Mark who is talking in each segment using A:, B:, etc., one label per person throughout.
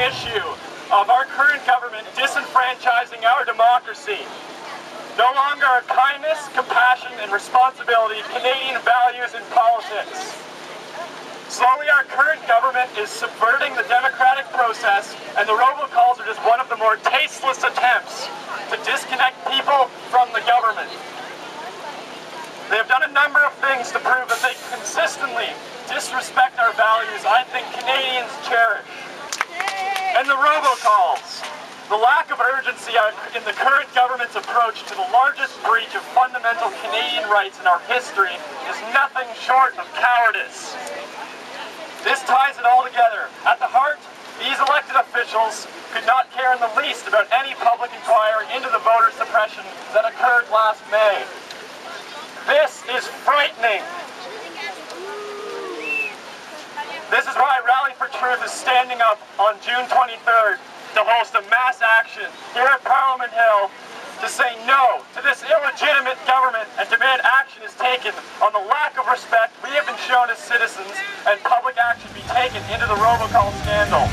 A: issue of our current government disenfranchising our democracy. No longer are kindness, compassion, and responsibility Canadian values in politics. Slowly, our current government is subverting the democratic process, and the robocalls are just one of the more tasteless attempts to disconnect people from the government. They have done a number of things to prove that they consistently disrespect our values I think Canadians cherish. And the robocalls. The lack of urgency in the current government's approach to the largest breach of fundamental Canadian rights in our history is nothing short of cowardice. This ties it all together. At the heart, these elected officials could not care in the least about any public inquiry into the voter suppression that occurred last May. This is frightening. This is why Rally for Truth is standing up on June 23rd to host a mass action here at Parliament Hill to say no to this illegitimate government and demand action is taken on the lack of respect we have been shown as citizens and public action be taken into the robocall scandal.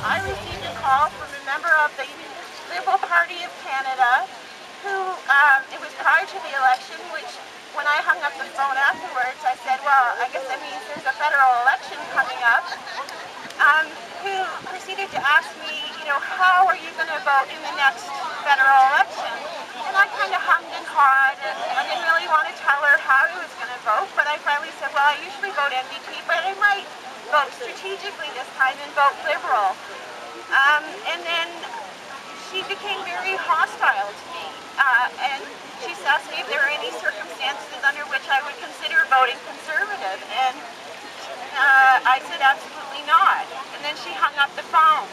B: I received a call from a member of the Liberal Party of Canada who, it was prior to the election, which when I hung up the phone afterwards, I said, well, I guess that means there's a federal election coming up, who proceeded to ask me, you know, how are you going to vote in the next federal election? And I kind of hummed and hawed, and I didn't really want to tell her how I was going to vote, but I finally said, well, I usually vote NDP, but I might vote strategically this time and vote Liberal. And then she became very hostile to me, and she asked me if there were any circumstances under which I would consider voting Conservative, and I said absolutely not. And then she hung up the phone,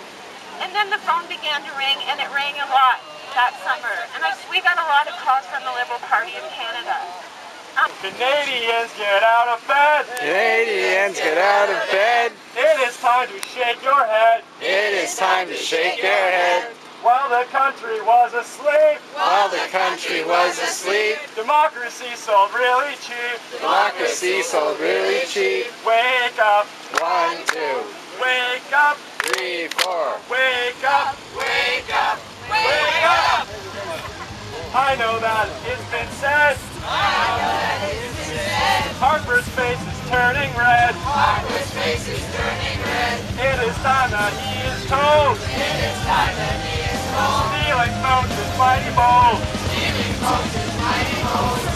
B: and then the phone began to ring, and it rang a lot that summer, and we got a lot of calls from the Liberal Party of Canada.
A: Canadians, get out of bed!
C: Canadians, get out of bed!
A: It is time to shake your head!
C: It is time to shake your head!
A: While the country was asleep!
C: While the country was asleep!
A: Democracy sold really cheap!
C: Democracy sold really cheap!
A: Wake up!
C: 1, 2.
A: Wake up!
C: 3, 4.
A: Wake up!
C: Wake up!
A: Wake up! I know that it's been said! Harper's face is turning red.
C: Harper's face is turning red.
A: It is time that he is told.
C: It is time that he is told.
A: Stealing votes is mighty bold.
C: Stealing votes is mighty bold.